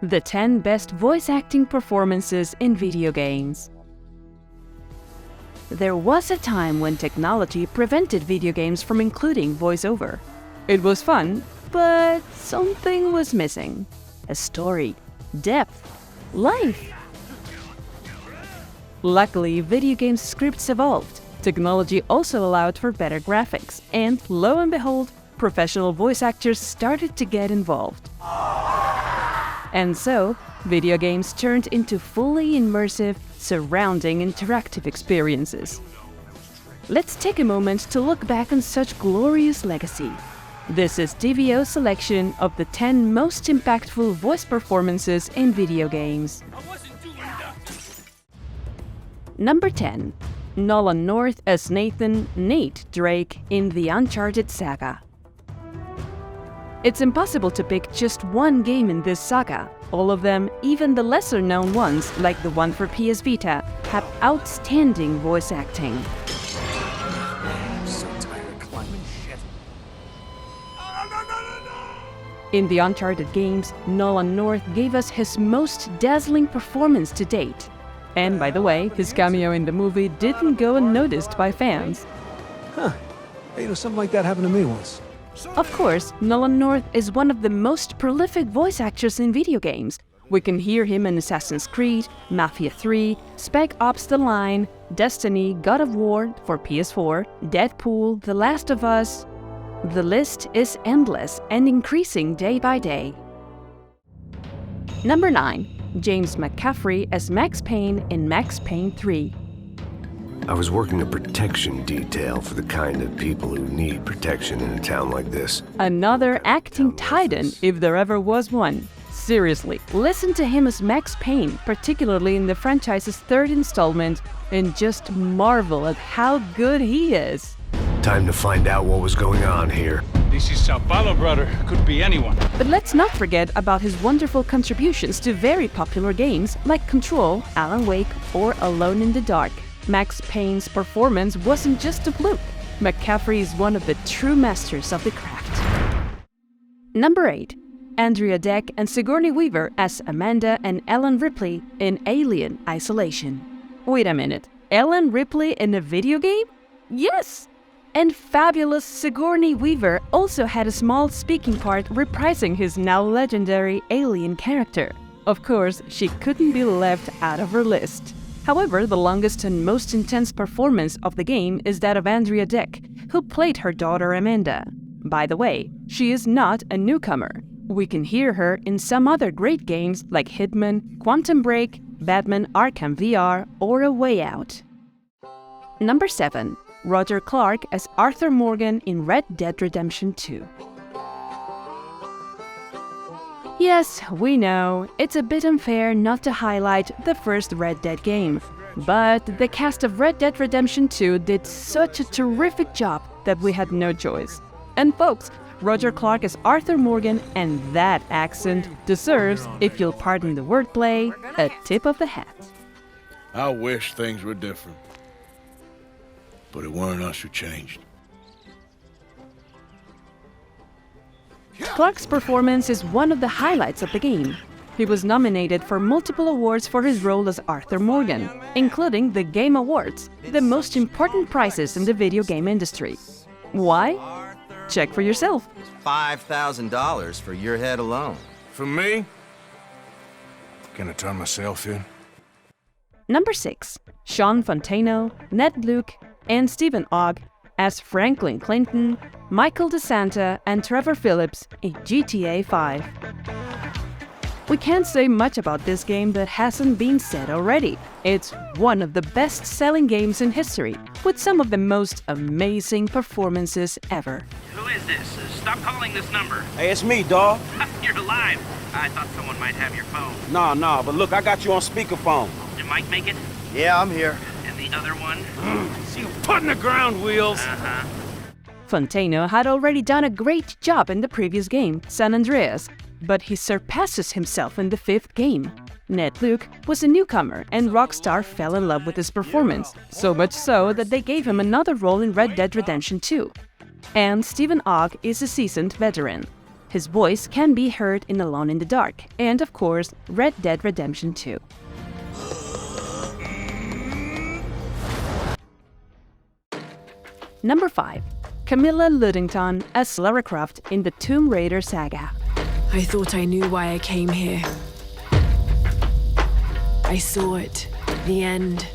The 10 best voice acting performances in video games. There was a time when technology prevented video games from including voiceover. It was fun, but something was missing. A story, depth, life. Luckily, video game scripts evolved. Technology also allowed for better graphics, and lo and behold, professional voice actors started to get involved. And so, video games turned into fully immersive, surrounding interactive experiences. Let's take a moment to look back on such glorious legacy. This is DVO's selection of the 10 most impactful voice performances in video games. Number 10. Nolan North as Nate Drake in the Uncharted saga. It's impossible to pick just one game in this saga. All of them, even the lesser-known ones, like the one for PS Vita, have outstanding voice acting. I'm so tired of climbing shit. In the Uncharted games, Nolan North gave us his most dazzling performance to date. And by the way, his cameo in the movie didn't go unnoticed by fans. Huh. Hey, something like that happened to me once. Of course, Nolan North is one of the most prolific voice actors in video games. We can hear him in Assassin's Creed, Mafia 3, Spec Ops: The Line, Destiny, God of War for PS4, Deadpool, The Last of Us. The list is endless and increasing day by day. Number 9. James McCaffrey as Max Payne in Max Payne 3. I was working a protection detail for the kind of people who need protection in a town like this. Another acting titan, if there ever was one. Seriously, listen to him as Max Payne, particularly in the franchise's third installment, and just marvel at how good he is. Time to find out what was going on here. This is Sao Paulo, brother. Could be anyone. But let's not forget about his wonderful contributions to very popular games like Control, Alan Wake, or Alone in the Dark. Max Payne's performance wasn't just a fluke. McCaffrey is one of the true masters of the craft. Number 8. Andrea Deck and Sigourney Weaver as Amanda and Ellen Ripley in Alien Isolation. Wait a minute, Ellen Ripley in a video game? Yes! And fabulous Sigourney Weaver also had a small speaking part reprising his now legendary alien character. Of course, she couldn't be left out of her list. However, the longest and most intense performance of the game is that of Andrea Deck, who played her daughter Amanda. By the way, she is not a newcomer. We can hear her in some other great games like Hitman, Quantum Break, Batman Arkham VR, or A Way Out. Number 7. Roger Clark as Arthur Morgan in Red Dead Redemption 2. Yes, we know, it's a bit unfair not to highlight the first Red Dead game, but the cast of Red Dead Redemption 2 did such a terrific job that we had no choice. And folks, Roger Clark as Arthur Morgan and that accent deserves, if you'll pardon the wordplay, a tip of the hat. I wish things were different, but it weren't us who changed. Clark's performance is one of the highlights of the game. He was nominated for multiple awards for his role as Arthur Morgan, including the Game Awards, the most important prizes in the video game industry. Why? Check for yourself. $5,000 for your head alone. For me? Can I turn myself in? Number 6. Sean Fontano, Ned Luke, and Stephen Ogg as Franklin Clinton, Michael DeSanta, and Trevor Phillips in GTA 5. We can't say much about this game that hasn't been said already. It's one of the best-selling games in history, with some of the most amazing performances ever. Who is this? Stop calling this number. Hey, it's me, dawg. You're alive. I thought someone might have your phone. Nah, but look, I got you on speakerphone. Did Mike make it? Yeah, I'm here. And the other one? See you putting the ground wheels. Uh-huh. Fontano had already done a great job in the previous game, San Andreas, but he surpasses himself in the 5th game. Ned Luke was a newcomer, and Rockstar fell in love with his performance, so much so that they gave him another role in Red Dead Redemption 2. And Stephen Ogg is a seasoned veteran. His voice can be heard in Alone in the Dark, and of course, Red Dead Redemption 2. Number 5. CAMILA Luddington as Lara Croft in the Tomb Raider saga. I thought I knew why I came here. I saw it. The end.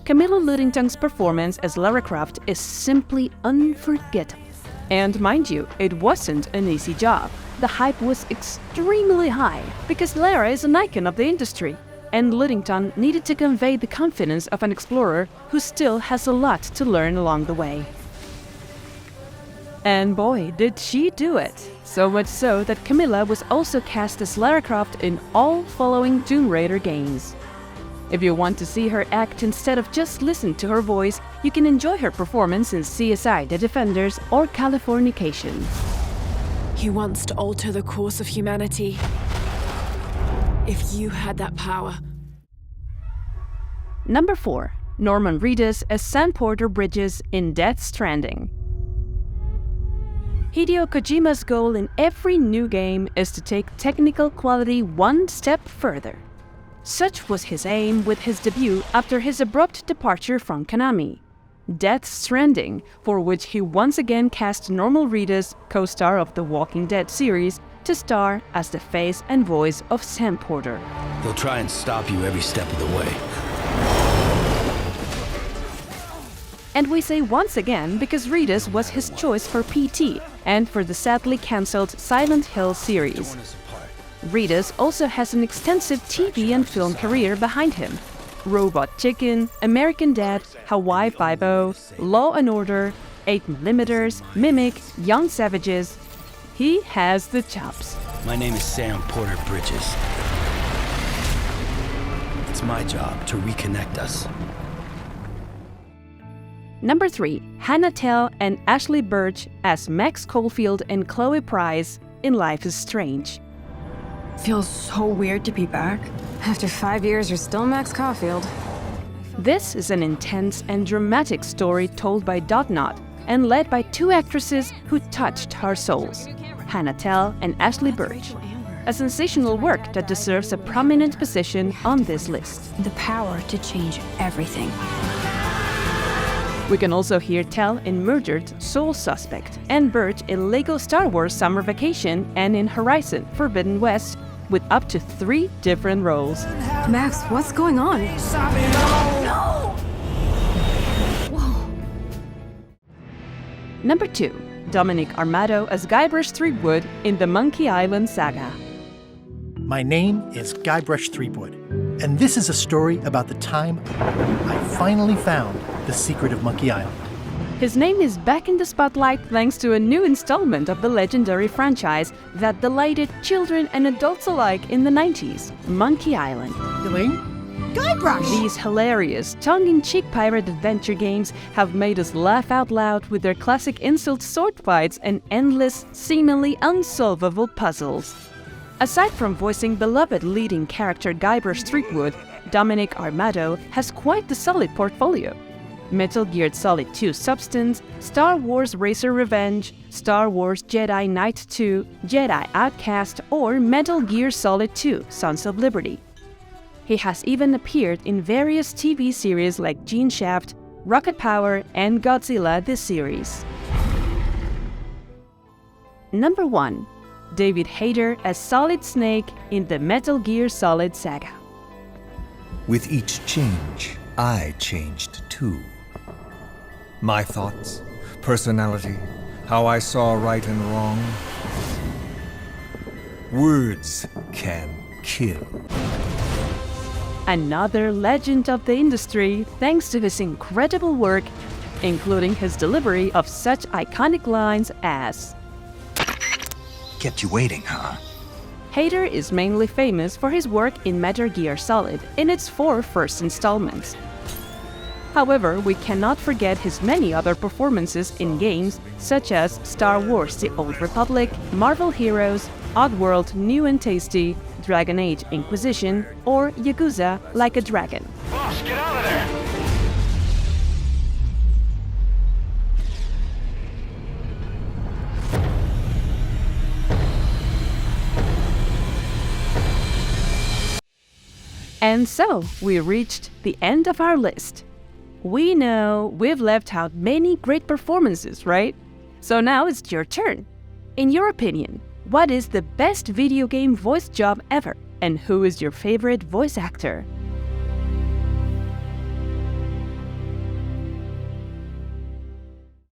CAMILA Luddington's performance as Lara Croft is simply unforgettable. And mind you, it wasn't an easy job. The hype was extremely high, because Lara is an icon of the industry, and Luddington needed to convey the confidence of an explorer who still has a lot to learn along the way. And boy, did she do it! So much so that CAMILA was also cast as Lara Croft in all following Tomb Raider games. If you want to see her act instead of just listen to her voice, you can enjoy her performance in CSI: The Defenders or Californication. He wants to alter the course of humanity. If you had that power. Number 4. Norman Reedus as Sam Porter Bridges in Death Stranding. Hideo Kojima's goal in every new game is to take technical quality one step further. Such was his aim with his debut after his abrupt departure from Konami, Death Stranding, for which he once again cast Norman Reedus, co-star of the Walking Dead series, to star as the face and voice of Sam Porter. They'll try and stop you every step of the way. And we say once again because Reedus was his choice for PT and for the sadly cancelled Silent Hill series. Reedus also has an extensive TV and film career behind him. Robot Chicken, American Dad, Hawaii Five-0, Law & Order, 8mm, Mimic, Young Savages. He has the chops. My name is Sam Porter Bridges. It's my job to reconnect us. Number 3. Hannah Telle and Ashley Burch as Max Caulfield and Chloe Price in Life is Strange. Feels so weird to be back. After 5 years, you're still Max Caulfield. This is an intense and dramatic story told by Dotnod and led by two actresses who touched our souls, Hannah Telle and Ashley Burch. A sensational work that deserves a prominent position on this list. The power to change everything. We can also hear Telle in Murdered Soul Suspect and Burch in Lego Star Wars Summer Vacation and in Horizon Forbidden West, with up to 3 different roles. Max, what's going on? No! Whoa. Number 2. Dominic Armato as Guybrush Threepwood in the Monkey Island saga. My name is Guybrush Threepwood, and this is a story about the time I finally found the secret of Monkey Island. His name is back in the spotlight thanks to a new installment of the legendary franchise that delighted children and adults alike in the 90s, Monkey Island. Elaine? Guybrush! These hilarious, tongue-in-cheek pirate adventure games have made us laugh out loud with their classic insult sword fights and endless, seemingly unsolvable puzzles. Aside from voicing beloved leading character Guybrush Threepwood, Dominic Armato has quite the solid portfolio. Metal Gear Solid 2 Substance, Star Wars Racer Revenge, Star Wars Jedi Knight 2, Jedi Outcast, or Metal Gear Solid 2 Sons of Liberty. He has even appeared in various TV series like Gene Shaft, Rocket Power, and Godzilla the series. Number 1. David Hayter as Solid Snake in the Metal Gear Solid saga. With each change, I changed too. My thoughts, personality, how I saw right and wrong. Words can kill. Another legend of the industry thanks to his incredible work, including his delivery of such iconic lines as Kept you waiting, huh? Hayter is mainly famous for his work in Metal Gear Solid in its 4 first installments. However, we cannot forget his many other performances in games such as Star Wars The Old Republic, Marvel Heroes, Oddworld New and Tasty, Dragon Age Inquisition, or Yakuza Like a Dragon. Boss, get out of there! And so, we reached the end of our list. We know we've left out many great performances, right? So now it's your turn. In your opinion, what is the best video game voice job ever? And who is your favorite voice actor?